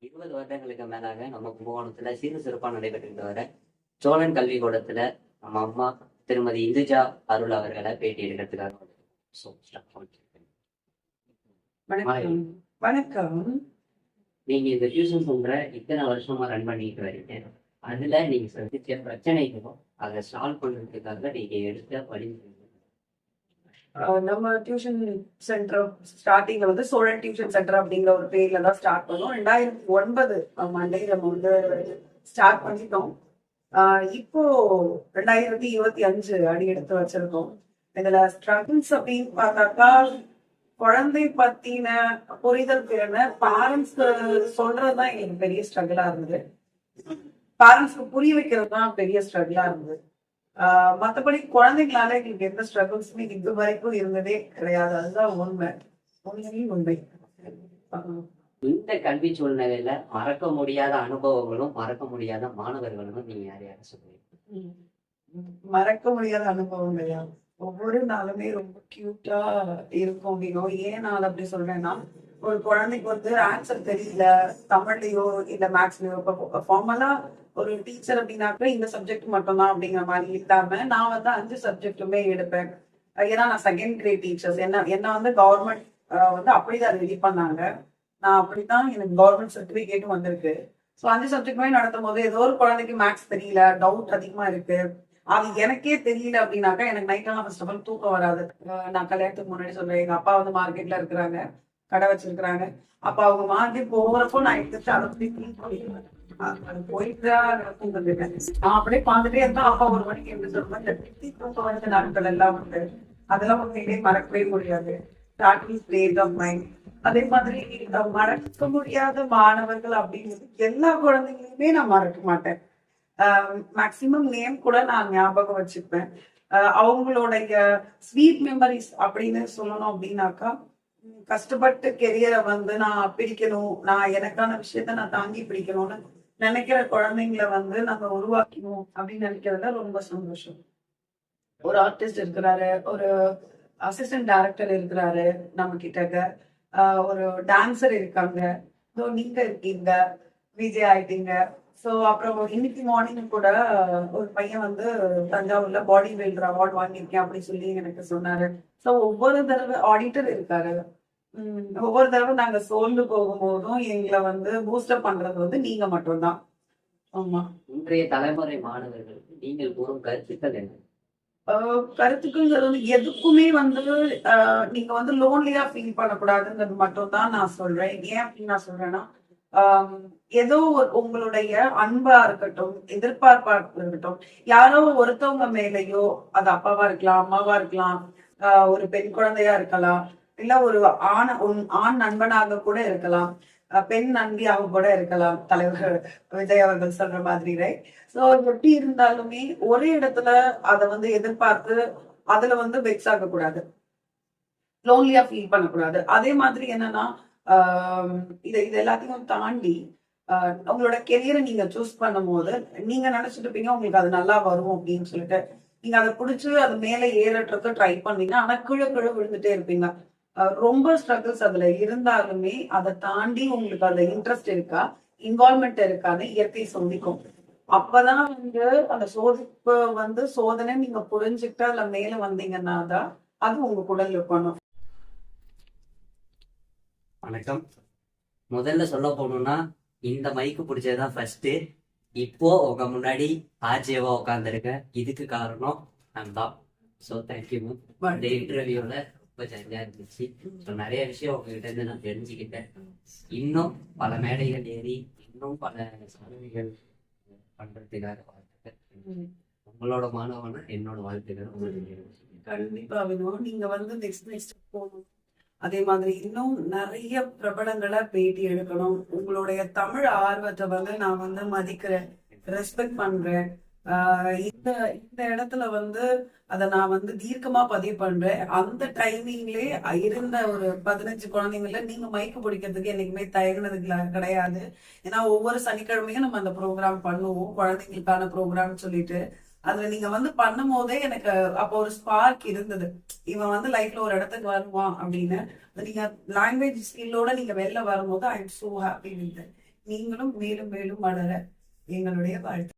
20 வருடங்களுக்கு மேலாக நம்ம கும்பகோணத்துல சிறப்பா நடைபெற்று வர சோழன் கல்விக்கூடத்துல நம்ம அம்மா திருமதி இந்துஜா அருள் அவர்களை பேட்டி எடுக்கிறதுக்காக வந்திருக்கோம். So, start பண்ணிருக்கேன். வணக்கம். வணக்கம். நீங்க இந்த டியூஷன் சென்டரை இத்தனை வருஷமா ரன் பண்ணிட்டு வரீங்க. அதுல நீங்க சந்திச்ச பிரச்சனைகளும் அதை சால்வ் பண்றதுக்காக நீங்க எடுத்த வழி நம்ம டியூஷன் சென்டர் ஸ்டார்டிங்ல வந்து சோழன் டியூஷன் சென்டர் அப்படிங்கிற ஒரு பேர்ல தான் ஸ்டார்ட் பண்ணோம். 2009 மண்டே நம்ம வந்து ஸ்டார்ட் பண்ணிட்டோம். இப்போ 2025 அடி எடுத்து வச்சிருக்கோம். இதுல ஸ்ட்ரகிள்ஸ் அப்படின்னு பார்த்தாக்கா, குழந்தை பத்தின புரிதல் திறனை பேரண்ட்ஸ்க்கு சொல்றதுதான் எங்களுக்கு பெரிய ஸ்ட்ரகிளா இருந்தது. பேரண்ட்ஸ்க்கு புரிய வைக்கிறது தான் பெரிய ஸ்ட்ரகிளா இருந்தது. மத்தபடி குழந்தைங்களால எங்களுக்கு எந்த ஸ்ட்ரகிள்ஸுமே இது வரைக்கும் இருந்ததே கிடையாது. அதுதான் உண்மை, உண்மை. இந்த கல்வி சூழ்நிலையில மறக்க முடியாத அனுபவங்களும் மறக்க முடியாத மாணவர்களும் நீங்க யாரையாவது சொல்லுவீங்க? மறக்க முடியாத அனுபவங்களையா? ஒவ்வொரு நாளுமே ரொம்ப கியூட்டா இருக்கும் அப்படிங்கும். ஏன் நான் அப்படி சொல்றேன்னா, ஒரு குழந்தைக்கு வந்து ஆன்சர் தெரியல, தமிழ்லயோ இல்ல மேக்ஸ்லயோ, இப்போ ஃபார்மலா ஒரு டீச்சர் அப்படின்னாக்க இந்த சப்ஜெக்ட் மட்டும்தான் அப்படிங்கிற மாதிரி இல்லாம நான் வந்து 5 சப்ஜெக்டுமே எடுப்பேன். ஏன்னா நான் செகண்ட் கிரேட் டீச்சர்ஸ். என்ன வந்து கவர்மெண்ட் வந்து அப்படிதான் ரெடி பண்ணாங்க. நான் அப்படித்தான் எனக்கு கவர்மெண்ட் சர்டிபிகேட்டும் வந்திருக்கு. ஸோ 5 சப்ஜெக்டுமே நடத்தும் போது ஏதோ ஒரு குழந்தைக்கு மேக்ஸ் தெரியல, டவுட் அதிகமா இருக்கு, அது எனக்கே தெரியல அப்படின்னாக்கா எனக்கு நைட்லாம் ஃபர்ஸ்ட் ஆஃப் ஆல் தூக்கம் வராது. நான் கல்யாணத்துக்கு முன்னாடி சொல்றேன், எங்க அப்பா வந்து மார்க்கெட்ல இருக்கிறாங்க, கடை வச்சிருக்கிறாங்க. அப்ப அவங்க மார்க்கெட் போகிறப்போ நான் எடுத்துட்டு அதை பத்தி க்ளீன் பண்ணிடுவேன். அது போயிட்டுதான் தூங்கிருக்கேன். நான் அப்படியே பார்த்துட்டே இருந்தா அப்பா ஒரு மணிக்கு எப்படி சொல்லுவேன், இந்த திருத்தி தூக்கம் வந்த நாட்கள் எல்லாம் உண்டு. அதெல்லாம் உண்மையிலேயே மறக்கவே முடியாது. State of mind. அதே மாதிரி மறக்க முடியாத மாணவர்கள் அப்படிங்கிறது எல்லா குழந்தைங்களுமே நான் மறக்க மாட்டேன். மேக்சிமம் நேம் கூட நான் ஞாபகம் வச்சுப்பேன். அவங்களுடைய ஸ்வீட் மெமரிஸ் அப்படின்னு சொல்லணும் அப்படின்னாக்கா, கஷ்டப்பட்டு கெரியரை வந்து நான் பிடிக்கணும், நான் எனக்கான விஷயத்த நான் தாங்கி பிடிக்கணும்னு நினைக்கிற குழந்தைங்களை வந்து நம்ம உருவாக்கணும் அப்படின்னு நினைக்கிறதுல ரொம்ப சந்தோஷம். ஒரு ஆர்டிஸ்ட் இருக்கிறாரு, ஒரு அசிஸ்டன்ட் டைரக்டர் இருக்கிறாரு நம்ம கிட்டக்க, ஒரு டான்சர் இருக்காங்க, நீங்க இருக்கீங்க, விஜய் ஆயிட்டீங்க. ஸோ அப்புறம் இன்னைக்கு மார்னிங் கூட ஒரு பையன் வந்து தஞ்சாவூர்ல பாடி பில்டர் அவார்ட் வாங்கியிருக்கேன் அப்படின்னு சொல்லி எனக்கு சொன்னாரு. ஸோ ஒவ்வொரு தடவை ஆடிட்டர் இருக்காரு. ஒவ்வொரு தடவை நாங்க சோர்ந்து போகும்போதும் எங்களை வந்து பூஸ்டப் பண்றது வந்து நீங்க மட்டும்தான். ஆமா. இன்றைய தலைமுறை மாணவர்களுக்கு நீங்கள் கூறும் கருத்துக்கள் என்ன? கருத்துக்கள் எதுக்குமே வந்து நீங்க வந்து லோன்லியா ஃபீல் பண்ணக்கூடாதுங்கிறது மட்டும் தான் நான் சொல்றேன். ஏன் அப்படின்னு நான் சொல்றேன்னா, ஏதோ உங்களுடைய அன்பா இருக்கட்டும், எதிர்பார்ப்பா இருக்கட்டும், யாரோ ஒருத்தவங்க மேலேயோ, அது அப்பாவா இருக்கலாம், அம்மாவா இருக்கலாம், ஒரு பெண் குழந்தையா இருக்கலாம், இல்ல ஒரு ஆண் நண்பனாக கூட இருக்கலாம், பெண் நன்றியாக கூட இருக்கலாம், தலைவர் விஜய் அவர்கள் சொல்ற மாதிரி. சோ எப்படி இருந்தாலுமே ஒரே இடத்துல அதை வந்து எதிர்பார்த்து அதுல வந்து வெக்ஸ் ஆக கூடாது, லோன்லியா ஃபீல் பண்ணக்கூடாது. அதே மாதிரி என்னன்னா, இது எல்லாத்தையும் தாண்டி உங்களோட கெரியரை நீங்க சூஸ் பண்ணும் போது நீங்க நினைச்சிட்டு இருப்பீங்க உங்களுக்கு அது நல்லா வரும் அப்படின்னு சொல்லிட்டு, நீங்க அதை பிடிச்சு அது மேல ஏறட்டுறதுக்கு ட்ரை பண்ணீங்க, ஆனா கீழே விழுந்துட்டே இருப்பீங்க. ரொம்ப ஸ்ட்ரகிள்ஸ் அதுல இருந்தாலுமே அதை தாண்டி உங்களுக்கு அந்த இன்ட்ரெஸ்ட் இருக்கா, இன்வால்மெண்ட் இருக்கான்னு இயற்கை சோதிக்கும். அப்பதான் வந்து அந்த சோதிப்பு வந்து சோதனை நீங்க புரிஞ்சுக்கிட்டு அதுல மேல வந்தீங்கன்னா தான் அது உங்க குடல் இருக்கணும். வணக்கம். முதல்ல சொல்ல போகணும்னா இந்த மைக்கு பிடிச்சதுதான் ஃபர்ஸ்ட். இப்போ உங்க முன்னாடி ஆர்ஜேவா உட்காந்துருக்கேன். இதுக்கு காரணம் நான் தான். So thank you ma'am. இந்த இன்டர்வியூல ரொம்ப ஜாலியா இருந்துச்சு. ஸோ நிறைய விஷயம் உங்ககிட்ட இருந்து நான் தெரிஞ்சுக்கிட்டேன். இன்னும் பல மேடைகள் ஏறி இன்னும் பல சாதனைகள் பண்றதுக்காக வாழ்த்துக்கள். உங்களோட மாணவனா என்னோட வாழ்த்துக்கள். கண்டிப்பா வேணும். நீங்க வந்து நெக்ஸ்ட் போகணும். அதே மாதிரி இன்னும் நிறைய பிரபலங்களை பேட்டி எடுக்கணும். உங்களுடைய தமிழ் ஆர்வத்தை வந்து நான் வந்து மதிக்கிறேன், ரெஸ்பெக்ட் பண்றேன். இந்த இந்த இடத்துல வந்து அதை நான் வந்து தீர்க்கமா பதிவு பண்றேன். அந்த டைமிங்லயே இருந்த ஒரு 15 குழந்தைங்கள நீங்க மைக்கு பிடிக்கிறதுக்கு என்னைக்குமே தயங்கினது கிடையாது. ஏன்னா ஒவ்வொரு சனிக்கிழமையும் நம்ம அந்த ப்ரோக்ராம் பண்ணுவோம், குழந்தைங்களுக்கான ப்ரோக்ராம் சொல்லிட்டு. அதுல நீங்க வந்து பண்ணும் போதே எனக்கு அப்போ ஒரு ஸ்பார்க் இருந்தது, இவன் வந்து லைஃப்ல ஒரு இடத்துக்கு வருவான் அப்படின்னு. நீங்க லாங்குவேஜ் ஸ்கில்லோட நீங்க வெளில வரும்போது I am so happy with. நீங்களும் மேலும் மேலும் வளர எங்களுடைய வாழ்த்து.